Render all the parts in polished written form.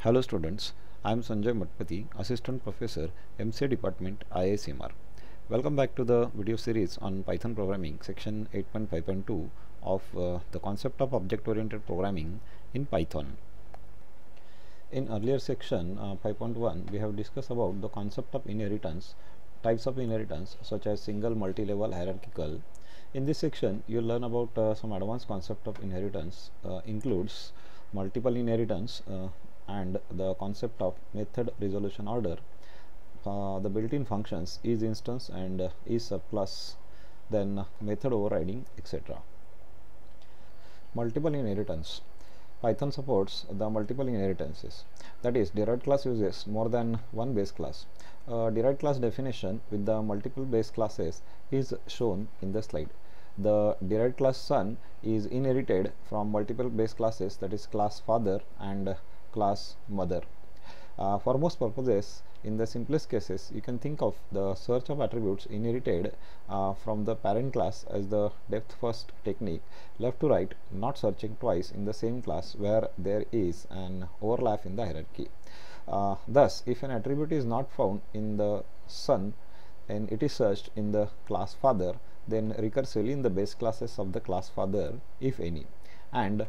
Hello students, I am Sanjay Mathapati, Assistant Professor, MCA Department, IISMR. Welcome back to the video series on Python programming, section 8.5.2 of the concept of object-oriented programming in Python. In earlier section 5.1, we have discussed about the concept of inheritance, types of inheritance such as single, multi-level, hierarchical. In this section, you will learn about some advanced concept of inheritance, includes multiple inheritance, and the concept of method resolution order, the built-in functions isinstance and issubclass, then method overriding, etc. Multiple inheritance. Python supports the multiple inheritances, that is, derived class uses more than one base class. Derived class definition with the multiple base classes is shown in the slide. The derived class son is inherited from multiple base classes, that is class father and class mother. For most purposes, in the simplest cases, you can think of the search of attributes inherited from the parent class as the depth first technique, left to right, not searching twice in the same class where there is an overlap in the hierarchy. Thus, if an attribute is not found in the son and it is searched in the class father, then recursively in the base classes of the class father, if any, and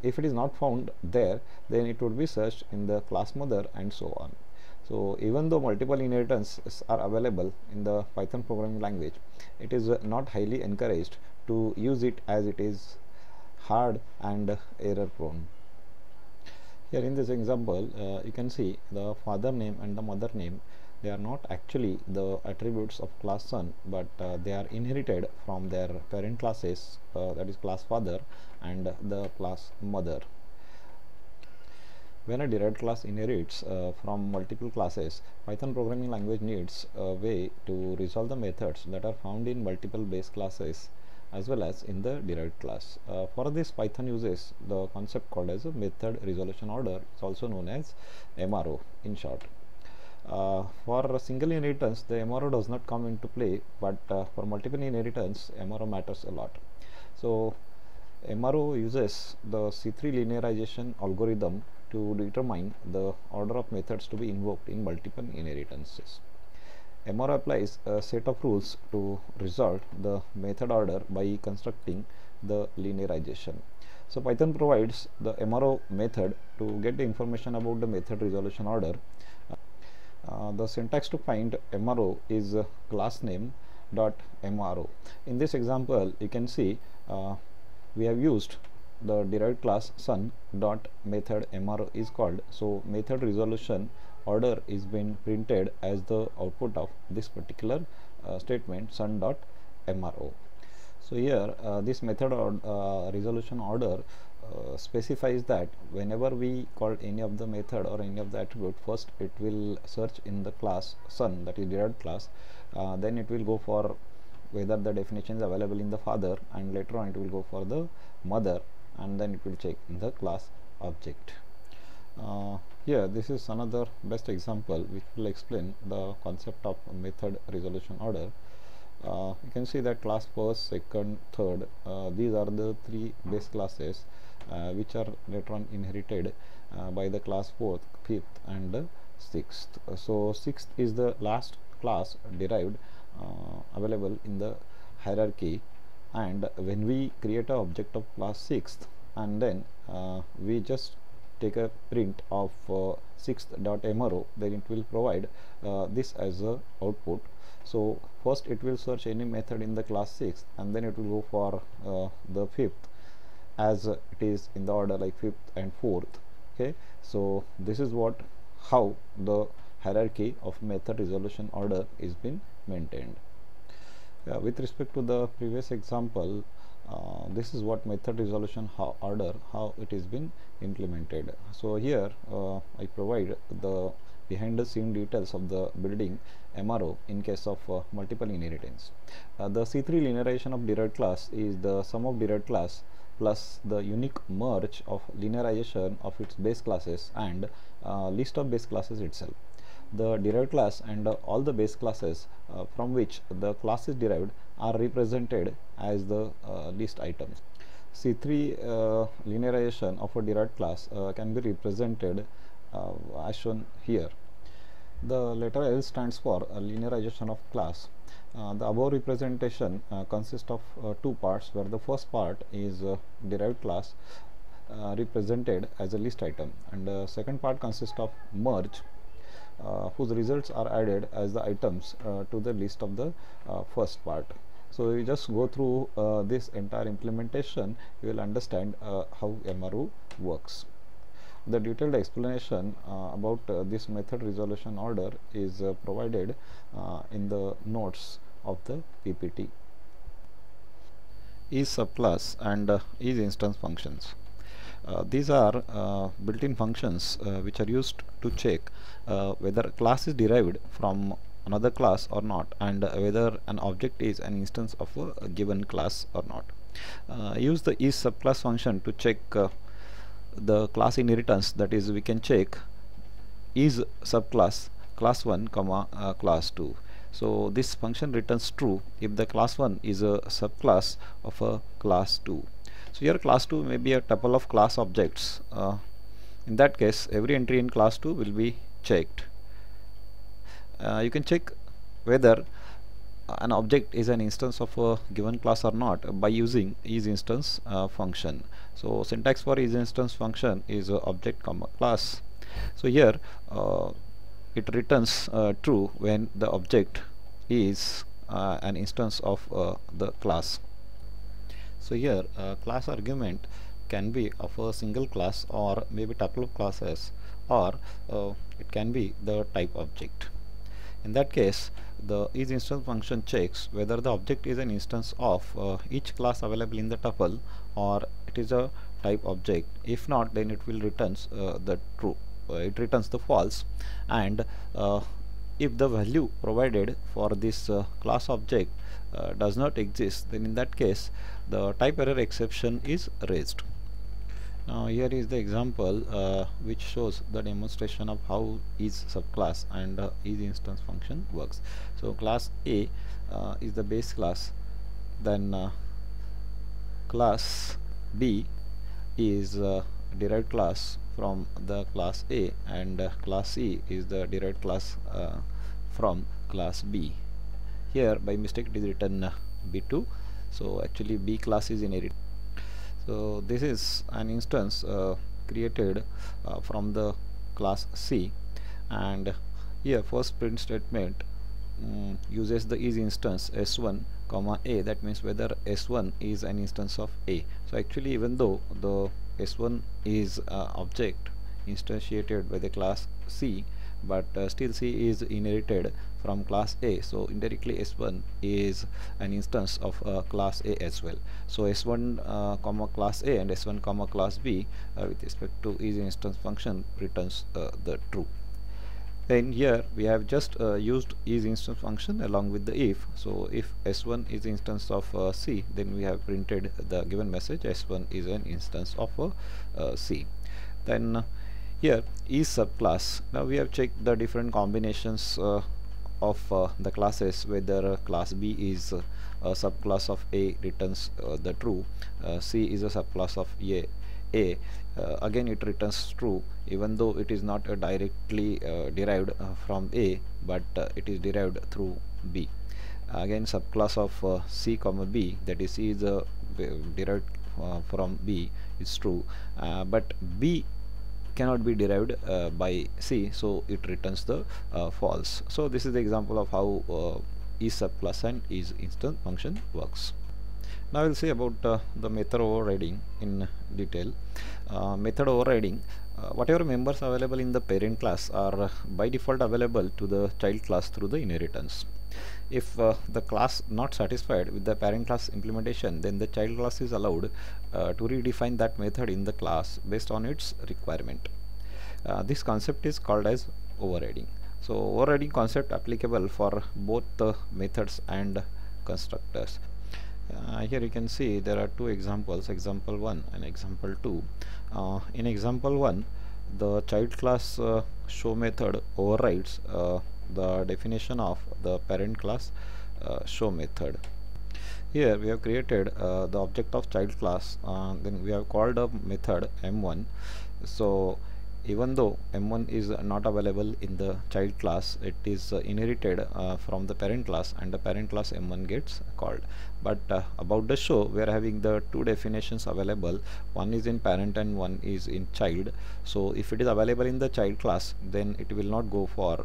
if it is not found there, then it would be searched in the class mother, and so on. So even though multiple inheritances are available in the Python programming language, it is not highly encouraged to use it as it is hard and error prone. Here in this example, you can see the father name and the mother name. They are not actually the attributes of class son, but they are inherited from their parent classes, that is class father and the class mother. When a derived class inherits from multiple classes, Python programming language needs a way to resolve the methods that are found in multiple base classes as well as in the derived class. For this, Python uses the concept called as a method resolution order. It's also known as MRO in short. For a single inheritance, the MRO does not come into play, but for multiple inheritance, MRO matters a lot. So MRO uses the C3 linearization algorithm to determine the order of methods to be invoked in multiple inheritances. MRO applies a set of rules to resolve the method order by constructing the linearization. So Python provides the MRO method to get the information about the method resolution order. The syntax to find MRO is class name dot MRO. In this example, you can see we have used the derived class son dot method MRO is called. So method resolution order is being printed as the output of this particular statement son dot MRO. So here this method resolution order specifies that whenever we call any of the method or any of the attribute, first it will search in the class son, that is derived class, then it will go for whether the definition is available in the father, and later on it will go for the mother, and then it will check in the class object. Here this is another best example which will explain the concept of method resolution order. You can see that class first, second, third, these are the three base classes which are later on inherited by the class fourth, fifth and sixth. So sixth is the last class derived available in the hierarchy, and when we create an object of class sixth and then we just take a print of sixth.mro, then it will provide this as a output. So first it will search any method in the class sixth, and then it will go for the fifth as it is in the order like fifth and fourth. Okay, so this is how the hierarchy of method resolution order is been maintained. With respect to the previous example, this is what method resolution order, how it is been implemented. So here I provide the behind the scene details of the building MRO in case of multiple inheritance. The C3 linearization of derived class is the sum of derived class plus the unique merge of linearization of its base classes and list of base classes itself. The derived class and all the base classes from which the class is derived are represented as the list items. C3 linearization of a derived class can be represented as shown here. The letter L stands for linearization of class. The above representation consists of two parts, where the first part is derived class represented as a list item, and the second part consists of merge, whose results are added as the items to the list of the first part. So you just go through this entire implementation, you will understand how MRO works. The detailed explanation about this method resolution order is provided in the notes of the PPT. Is subclass and is instance functions. These are built-in functions which are used to check whether a class is derived from another class or not, and whether an object is an instance of a given class or not. Use the is subclass function to check the class inheritance. That is, we can check is subclass class 1 comma class 2. So this function returns true if the class 1 is a subclass of a class 2. So here class 2 may be a tuple of class objects. In that case, every entry in class 2 will be checked. You can check whether an object is an instance of a given class or not by using isInstance function. So syntax for isInstance function is object comma class. So here it returns true when the object is an instance of the class. So here class argument can be of a single class, or maybe tuple of classes, or it can be the type object. In that case, the isInstance function checks whether the object is an instance of each class available in the tuple, or it is a type object. If not, then it will returns the true. It returns the false, and if the value provided for this class object does not exist, then in that case the type error exception is raised. Now here is the example which shows the demonstration of how is subclass and is instance function works. So class A is the base class, then class B is derived class from the class A, and class C is the derived class from class B. Here by mistake it is written B2, so actually B class is inherited. So this is an instance created from the class C, and here first print statement uses the is instance s1 comma a. That means whether s1 is an instance of a. So actually, even though the s1 is object instantiated by the class C, but still C is inherited from class A, so indirectly S1 is an instance of class A as well. So S1 comma class A and S1 comma class B with respect to is instance function returns the true. Then here we have just used is instance function along with the if. So if S1 is instance of C, then we have printed the given message S1 is an instance of C. Then here is subclass. Now we have checked the different combinations of the classes, whether class B is a subclass of A returns the true, C is a subclass of A. Again it returns true even though it is not directly derived from A, but it is derived through B. Again subclass of C comma B, that is C is derived from B, is true, but B cannot be derived by C, so it returns the false. So this is the example of how is subclass and is instance function works. Now we'll see about the method overriding in detail. Method overriding, whatever members available in the parent class are by default available to the child class through the inheritance. If the class not satisfied with the parent class implementation, then the child class is allowed to redefine that method in the class based on its requirement. This concept is called as overriding. So overriding concept applicable for both the methods and constructors. Here you can see there are two examples, example 1 and example 2. In example 1, the child class show method overrides the definition of the parent class show method. here we have created the object of child class, then we have called a method m1. So even though m1 is not available in the child class, it is inherited from the parent class, and the parent class m1 gets called. But about the show, we are having the two definitions available. One is in parent and one is in child. So if it is available in the child class, then it will not go for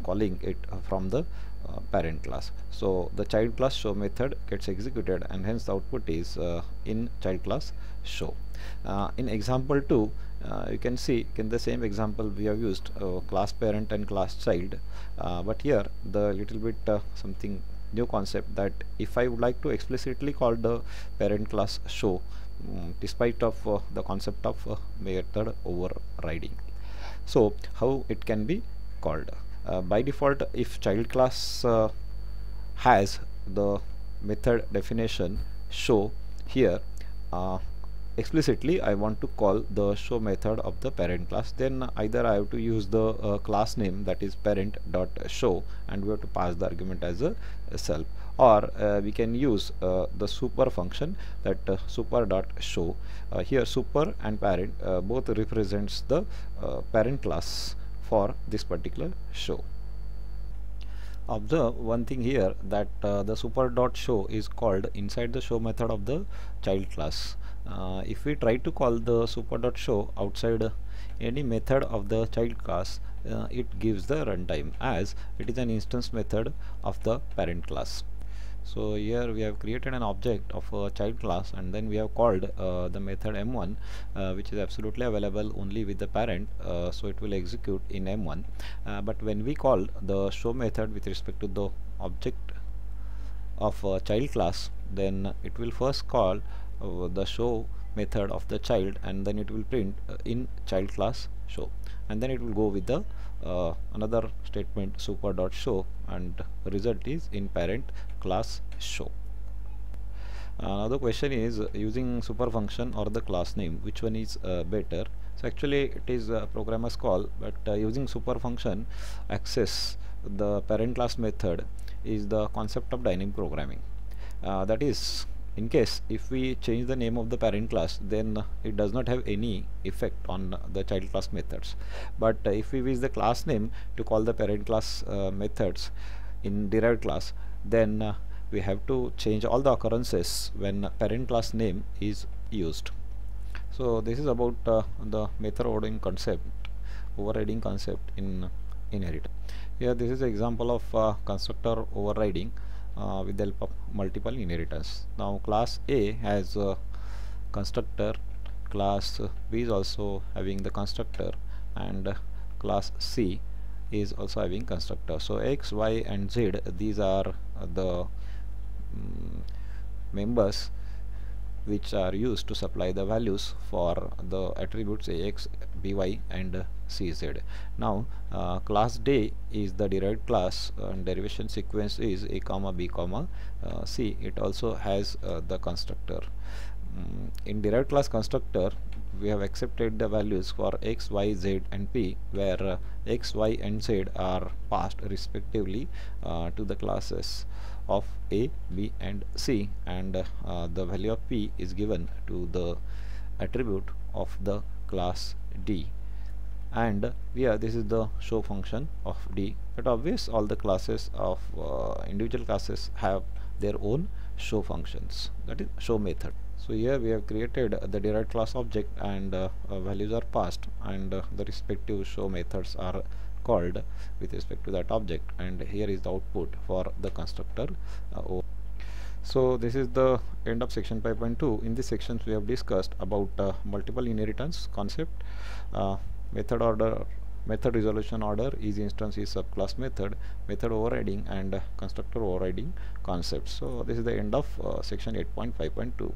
calling it from the parent class. So the child class show method gets executed, and hence the output is in child class show. In example 2, you can see in the same example we have used class parent and class child, but here the little bit something new concept, that if I would like to explicitly call the parent class show, despite of the concept of method overriding. So how it can be called? By default, if child class has the method definition show, here explicitly I want to call the show method of the parent class, then either I have to use the class name, that is parent dot show, and we have to pass the argument as a self, or we can use the super function, that super dot show. Here super and parent both represents the parent class for this particular show. Observe one thing here, that the super dot show is called inside the show method of the child class. If we try to call the super dot show outside any method of the child class, it gives the runtime, as it is an instance method of the parent class. So here we have created an object of a child class, and then we have called the method m1, which is absolutely available only with the parent, so it will execute in m1. But when we call the show method with respect to the object of a child class, then it will first call the show method of the child, and then it will print in child class show, and then it will go with the another statement super dot show, and the result is in parent class show. Now the question is, using super function or the class name, which one is better? So actually it is a programmer's call, but using super function access the parent class method is the concept of dynamic programming. That is, in case if we change the name of the parent class, then it does not have any effect on the child class methods. But if we use the class name to call the parent class methods in derived class, then we have to change all the occurrences when parent class name is used. So this is about the method overriding concept in inheritance. Here this is an example of constructor overriding with the help of multiple inheritance. Now class A has a constructor, class B is also having the constructor, and class C is also having constructor. So X, Y and Z, these are the members which are used to supply the values for the attributes Ax, By and Cz. Now class D is the derived class, and derivation sequence is A comma B comma C. It also has the constructor. In derived class constructor, we have accepted the values for X, Y, Z and P, where X, Y and Z are passed respectively to the classes of A, B and C, and the value of P is given to the attribute of the class D. And here this is the show function of D. But obvious, all the classes of individual classes have their own show functions, that is show method. So here we have created the derived class object, and values are passed, and the respective show methods are called with respect to that object, and here is the output for the constructor. So this is the end of section 5.2. In this section we have discussed about multiple inheritance concept, method order, method resolution order, isinstance, issubclass method, method overriding and constructor overriding concepts. So this is the end of section 8.5.2.